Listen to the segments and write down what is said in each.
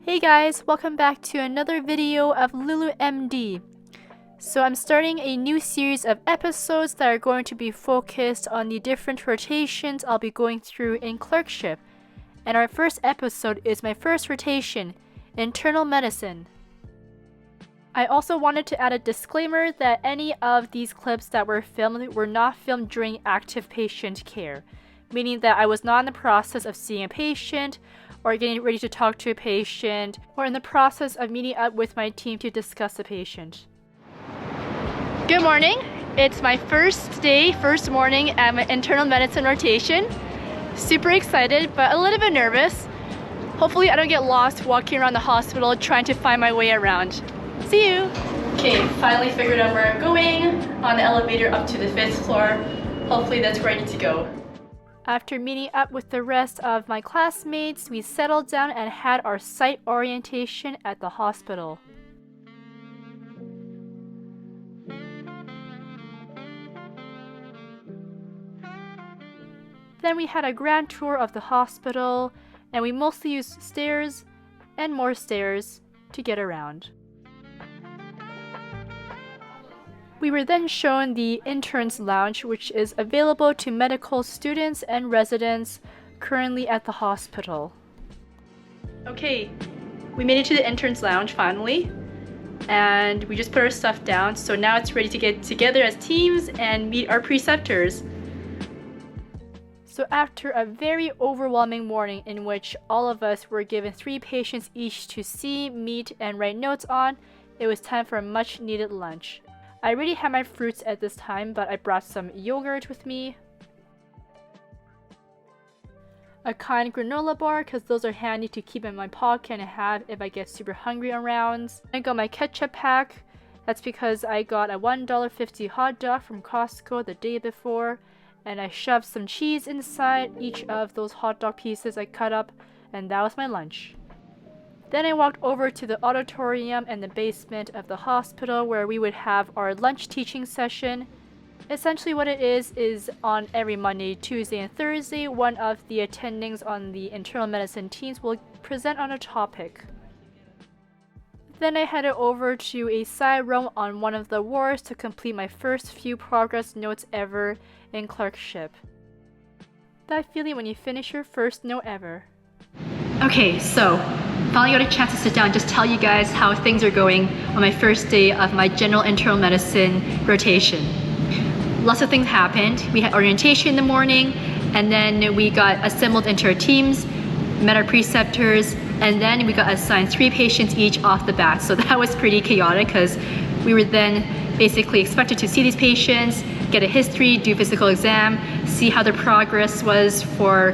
Hey guys, welcome back to another video of LuluMD. So I'm starting a new series of episodes that are going to be focused on the different rotations I'll be going through in clerkship. And our first episode is my first rotation, internal medicine. I also wanted to add a disclaimer that any of these clips that were filmed were not filmed during active patient care, meaning that I was not in the process of seeing a patient or getting ready to talk to a patient, or in the process of meeting up with my team to discuss a patient. Good morning. It's my first morning at my internal medicine rotation. Super excited, but a little bit nervous. Hopefully I don't get lost walking around the hospital trying to find my way around. See you! Okay, finally figured out where I'm going on the elevator up to the 5th floor. Hopefully that's where I need to go. After meeting up with the rest of my classmates, we settled down and had our site orientation at the hospital. Then we had a grand tour of the hospital, and we mostly used stairs and more stairs to get around. We were then shown the interns lounge, which is available to medical students and residents currently at the hospital. Okay, we made it to the interns lounge finally, and we just put our stuff down, so now it's ready to get together as teams and meet our preceptors. So after a very overwhelming morning in which all of us were given 3 patients each to see, meet, and write notes on, it was time for a much needed lunch. I already had my fruits at this time, but I brought some yogurt with me, a kind granola bar because those are handy to keep in my pocket and have if I get super hungry on rounds. I got my ketchup pack. That's because I got a $1.50 hot dog from Costco the day before, and I shoved some cheese inside each of those hot dog pieces I cut up, and that was my lunch. Then I walked over to the auditorium and the basement of the hospital where we would have our lunch teaching session. Essentially what it is on every Monday, Tuesday, and Thursday, one of the attendings on the internal medicine teams will present on a topic. Then I headed over to a side room on one of the wards to complete my first few progress notes ever in clerkship. That feeling when you finish your first note ever. Okay, so finally got a chance to sit down and just tell you guys how things are going on my first day of my general internal medicine rotation. Lots of things happened. We had orientation in the morning, and then we got assembled into our teams, met our preceptors, and then we got assigned 3 patients each off the bat. So that was pretty chaotic because we were then basically expected to see these patients, get a history, do a physical exam, see how their progress was for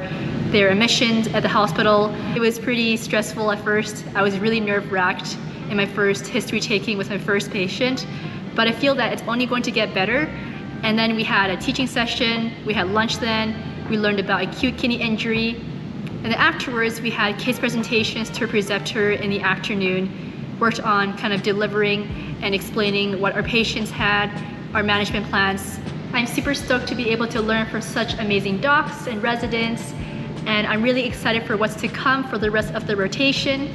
their admissions at the hospital. It was pretty stressful at first. I was really nerve-wracked in my first history taking with my first patient, but I feel that it's only going to get better. And then we had a teaching session, we had lunch then, we learned about acute kidney injury, and then afterwards we had case presentations to a preceptor in the afternoon, worked on kind of delivering and explaining what our patients had, our management plans. I'm super stoked to be able to learn from such amazing docs and residents, and I'm really excited for what's to come for the rest of the rotation.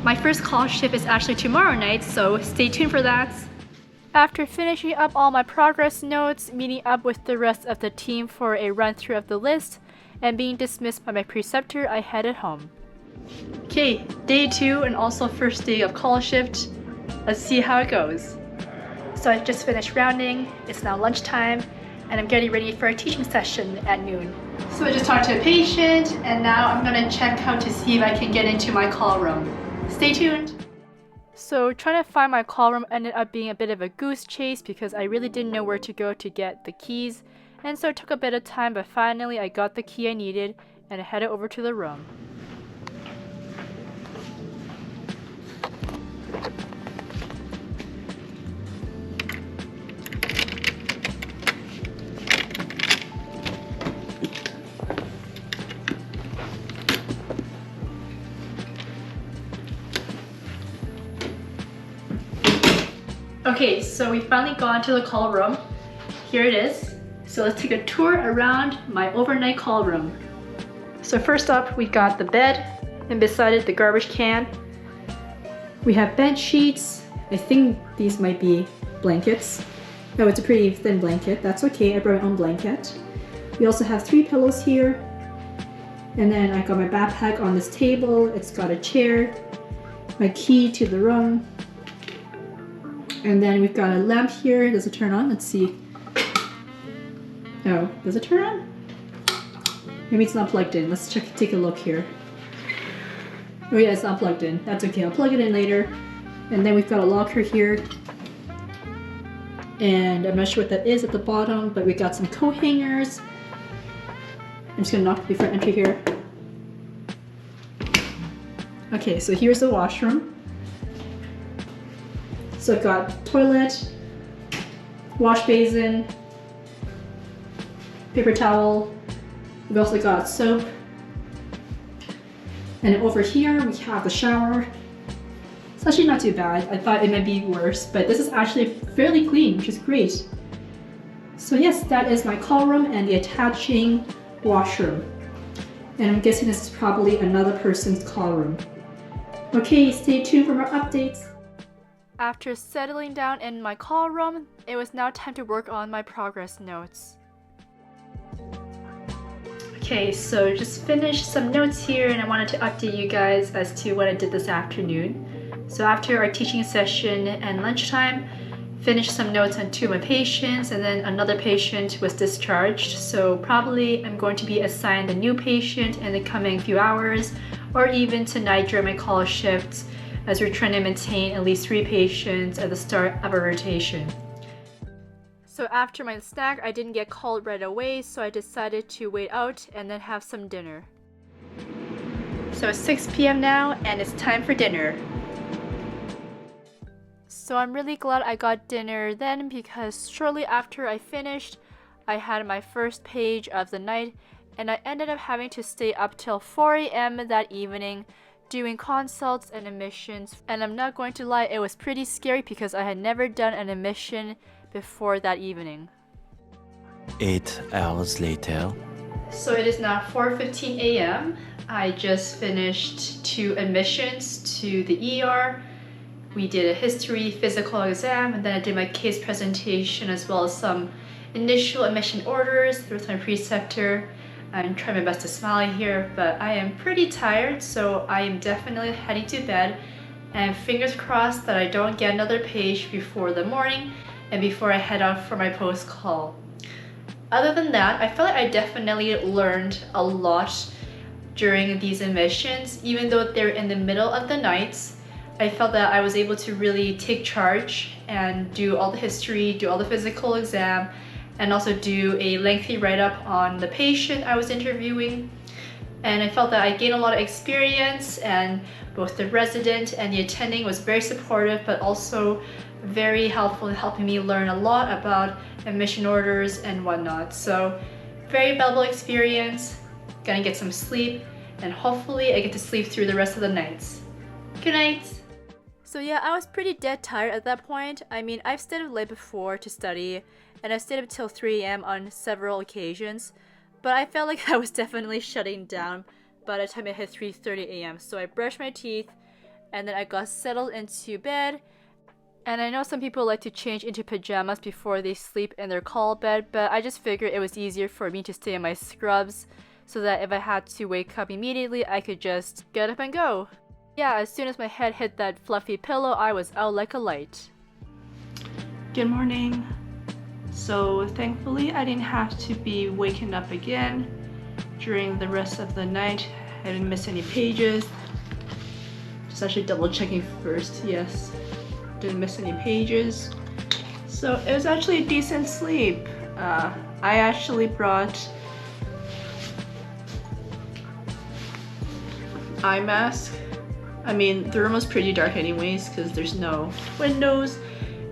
My first call shift is actually tomorrow night, so stay tuned for that. After finishing up all my progress notes, meeting up with the rest of the team for a run-through of the list, and being dismissed by my preceptor, I headed home. Okay, day 2 and also first day of call shift. Let's see how it goes. So I just finished rounding, it's now lunchtime, and I'm getting ready for a teaching session at noon. So I just talked to a patient, and now I'm gonna check out to see if I can get into my call room. Stay tuned. So trying to find my call room ended up being a bit of a goose chase because I really didn't know where to go to get the keys, and so it took a bit of time, but finally I got the key I needed and I headed over to the room. Okay, so we finally got to the call room. Here it is. So let's take a tour around my overnight call room. So first up, we got the bed, and beside it the garbage can. We have bed sheets. I think these might be blankets. Oh, it's a pretty thin blanket. That's okay, I brought my own blanket. We also have 3 pillows here. And then I got my backpack on this table. It's got a chair, my key to the room. And then we've got a lamp here. Does it turn on? Let's see. Oh, does it turn on? Maybe it's not plugged in. Let's take a look here. Oh yeah, it's not plugged in. That's okay, I'll plug it in later. And then we've got a locker here. And I'm not sure what that is at the bottom, but we got some coat hangers. I'm just gonna knock before I enter here. Okay, so here's the washroom. So I've got toilet, wash basin, paper towel. We've also got soap. And over here we have the shower. It's actually not too bad. I thought it might be worse, but this is actually fairly clean, which is great. So yes, that is my call room and the attaching washroom. And I'm guessing this is probably another person's call room. Okay, stay tuned for more updates. After settling down in my call room, it was now time to work on my progress notes. Okay, so just finished some notes here and I wanted to update you guys as to what I did this afternoon. So after our teaching session and lunchtime, finished some notes on 2 of my patients and then another patient was discharged. So probably I'm going to be assigned a new patient in the coming few hours or even tonight during my call shift as we're trying to maintain at least 3 patients at the start of a rotation. So after my snack, I didn't get called right away, so I decided to wait out and then have some dinner. So it's 6 p.m. now and it's time for dinner. So I'm really glad I got dinner then because shortly after I finished, I had my first page of the night and I ended up having to stay up till 4 a.m. that evening doing consults and admissions. And I'm not going to lie, it was pretty scary because I had never done an admission before that evening. 8 hours later. So it is now 4:15 a.m. I just finished 2 admissions to the ER. We did a history physical exam and then I did my case presentation as well as some initial admission orders with my preceptor. I'm trying my best to smile here, but I am pretty tired, so I am definitely heading to bed and fingers crossed that I don't get another page before the morning and before I head out for my post call. Other than that, I feel like I definitely learned a lot during these admissions. Even though they're in the middle of the nights, I felt that I was able to really take charge and do all the history, do all the physical exam, and also do a lengthy write-up on the patient I was interviewing. And I felt that I gained a lot of experience and both the resident and the attending was very supportive but also very helpful in helping me learn a lot about admission orders and whatnot. So very valuable experience, gonna get some sleep and hopefully I get to sleep through the rest of the nights. Good night! So yeah, I was pretty dead tired at that point. I mean, I've stayed up late before to study and I stayed up till 3 a.m. on several occasions, but I felt like I was definitely shutting down by the time it hit 3:30 a.m. So I brushed my teeth and then I got settled into bed. And I know some people like to change into pajamas before they sleep in their call bed, but I just figured it was easier for me to stay in my scrubs so that if I had to wake up immediately, I could just get up and go. Yeah, as soon as my head hit that fluffy pillow, I was out like a light. Good morning. So thankfully I didn't have to be waking up again during the rest of the night. I didn't miss any pages. Just actually double checking first, yes. Didn't miss any pages. So it was actually a decent sleep. I actually brought eye mask. I mean, the room was pretty dark anyways because there's no windows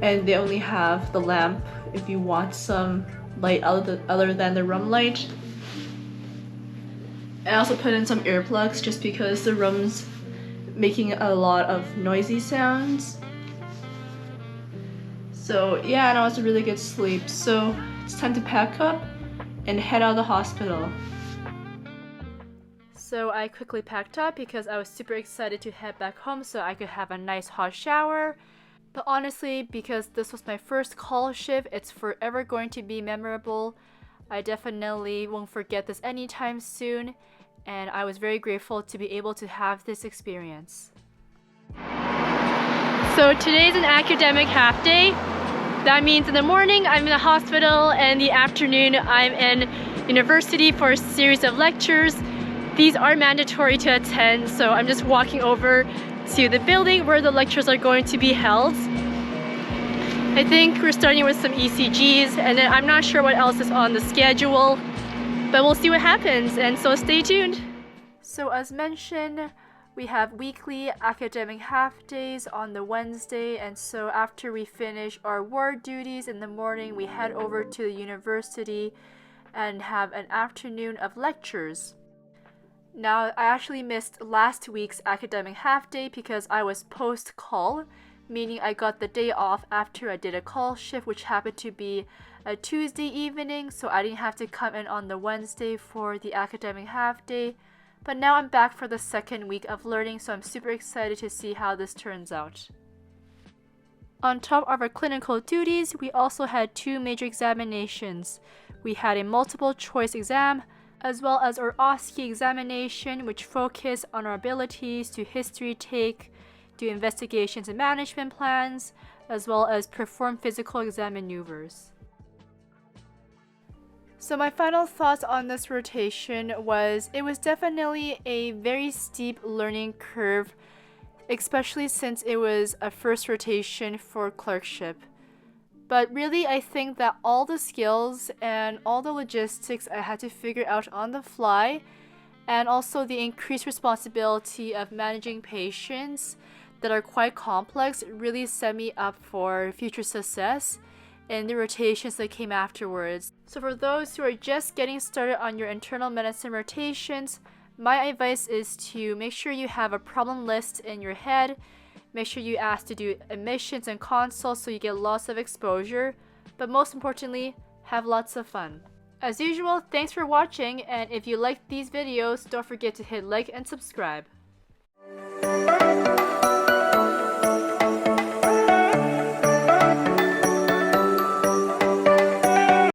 and they only have the lamp if you want some light other than the room light. I also put in some earplugs just because the room's making a lot of noisy sounds. So yeah, and it was a really good sleep. So it's time to pack up and head out of the hospital. So I quickly packed up because I was super excited to head back home so I could have a nice hot shower. But honestly, because this was my first call shift, it's forever going to be memorable. I definitely won't forget this anytime soon, and I was very grateful to be able to have this experience. So today's an academic half day. That means in the morning I'm in the hospital and in the afternoon I'm in university for a series of lectures. These are mandatory to attend, so I'm just walking over to the building where the lectures are going to be held. I think we're starting with some ECGs, and then I'm not sure what else is on the schedule, but we'll see what happens, and so stay tuned. So as mentioned, we have weekly academic half days on the Wednesday, and so after we finish our ward duties in the morning, we head over to the university and have an afternoon of lectures. Now, I actually missed last week's academic half day because I was post-call, meaning I got the day off after I did a call shift, which happened to be a Tuesday evening, so I didn't have to come in on the Wednesday for the academic half day. But now I'm back for the second week of learning, so I'm super excited to see how this turns out. On top of our clinical duties, we also had 2 major examinations. We had a multiple choice exam, as well as our OSCE examination, which focused on our abilities to history take, do investigations and management plans, as well as perform physical exam maneuvers. So my final thoughts on this rotation was it was definitely a very steep learning curve, especially since it was a first rotation for clerkship. But really, I think that all the skills and all the logistics I had to figure out on the fly, and also the increased responsibility of managing patients that are quite complex, really set me up for future success in the rotations that came afterwards. So for those who are just getting started on your internal medicine rotations, my advice is to make sure you have a problem list in your head. Make sure you ask to do admissions and consults so you get lots of exposure, but most importantly, have lots of fun. As usual, thanks for watching, and if you liked these videos, don't forget to hit like and subscribe.